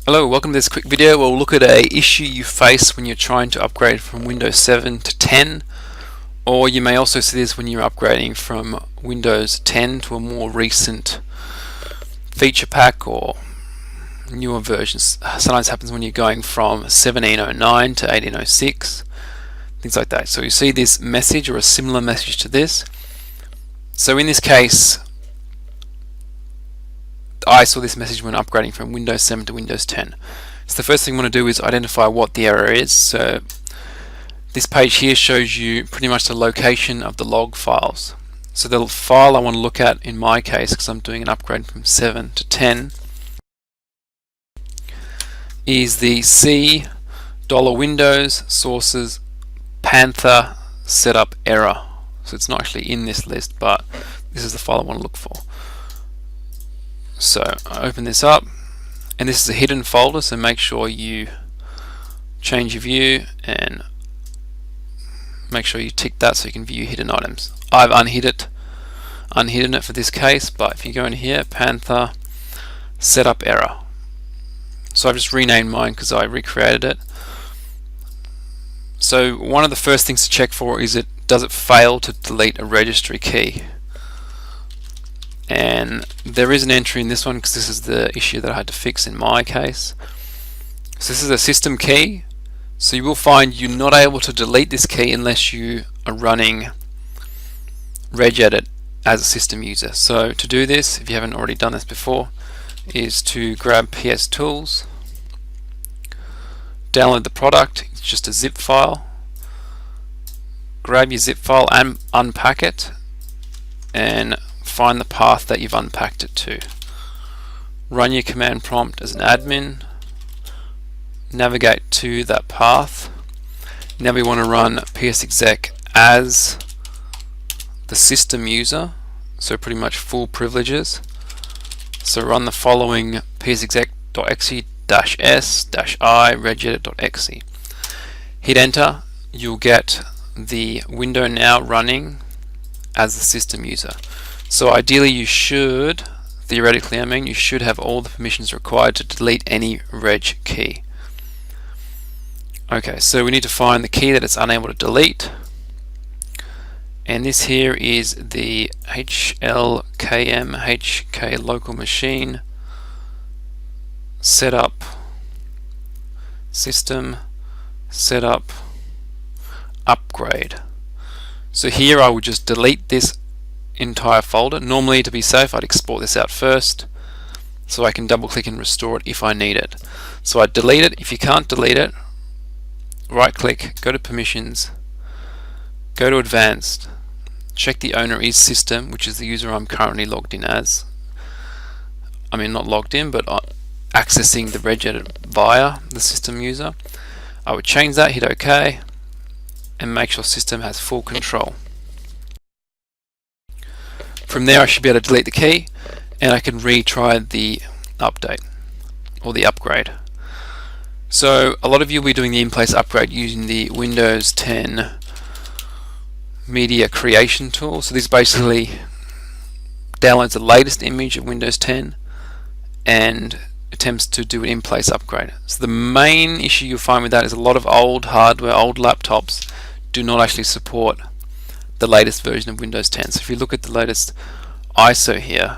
Hello, welcome to this quick video. We'll look at a issue you face when you're trying to upgrade from Windows 7 to 10, or you may also see this when you're upgrading from Windows 10 to a more recent feature pack or newer versions. Sometimes happens when you're going from 1709 to 1806, things like that. So you see this message or a similar message to this. So in this case, I saw this message when upgrading from Windows 7 to Windows 10. So the first thing you want to do is identify what the error is. So this page here shows you pretty much the location of the log files. So the file I want to look at in my case, because I'm doing an upgrade from 7 to 10, is the C $Windows sources Panther setup error. So it's not actually in this list, but this is the file I want to look for. So I open this up, and this is a hidden folder, so make sure you change your view and make sure you tick that so you can view hidden items. I've unhidden it for this case, but if you go in here, Panther setup error. So I've just renamed mine because I recreated it. So one of the first things to check for is does it fail to delete a registry key? And there is an entry in this one because this is the issue that I had to fix in my case. So this is a system key, so you will find you're not able to delete this key unless you are running regedit as a system user. So to do this, if you haven't already done this before, is to grab PS Tools, download the product. It's just a zip file. Grab your zip file and unpack it, and find the path that you've unpacked it to. Run your command prompt as an admin, navigate to that path. Now we want to run psexec as the system user, so pretty much full privileges. So run the following psexec.exe-s-i regedit.exe. Hit enter, you'll get the window now running as the system user. So ideally you should, theoretically I mean, you should have all the permissions required to delete any reg key. Okay, so we need to find the key that it's unable to delete, and this here is the HLKM local machine setup system setup upgrade. So here I would just delete this entire folder. Normally, to be safe, I'd export this out first so I can double click and restore it if I need it. So I delete it. If you can't delete it, right click, go to permissions, go to advanced, check the owner is system, which is the user I'm currently logged in as. I mean, not logged in, but accessing the regedit via the system user. I would change that, hit OK, and make sure system has full control. From there I should be able to delete the key, and I can retry the update or the upgrade. So a lot of you will be doing the Inplace upgrade using the Windows 10 media creation tool. So this basically downloads the latest image of Windows 10 and attempts to do an Inplace upgrade. So the main issue you'll find with that is a lot of old hardware, old laptops do not actually support the latest version of Windows 10. So if you look at the latest ISO here,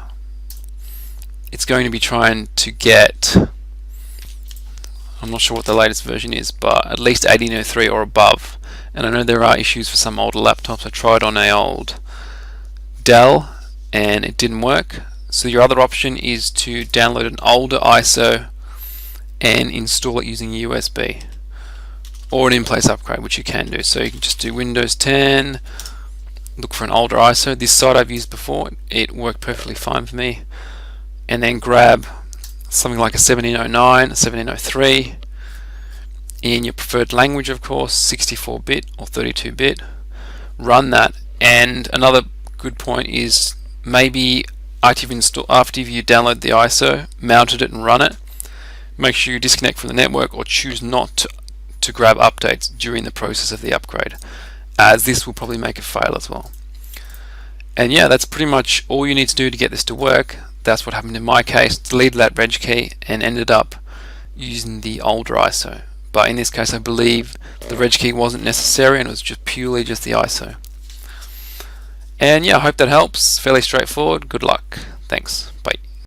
it's going to be trying to get, I'm not sure what the latest version is, but at least 1803 or above. And I know there are issues for some older laptops. I tried on a old Dell and it didn't work. So your other option is to download an older ISO and install it using USB, or an Inplace upgrade, which you can do. So you can just do Windows 10, look for an older ISO. This site I've used before, it worked perfectly fine for me, and then grab something like a 1709, a 1703 in your preferred language, of course, 64-bit or 32-bit. Run that, and another good point is maybe after you download the ISO, mounted it and run it, make sure you disconnect from the network or choose not to grab updates during the process of the upgrade, as this will probably make it fail as well. And yeah, that's pretty much all you need to do to get this to work. That's what happened in my case. Deleted that reg key and ended up using the older ISO. But in this case I believe the reg key wasn't necessary and it was just purely just the ISO. And yeah, I hope that helps. Fairly straightforward. Good luck. Thanks. Bye.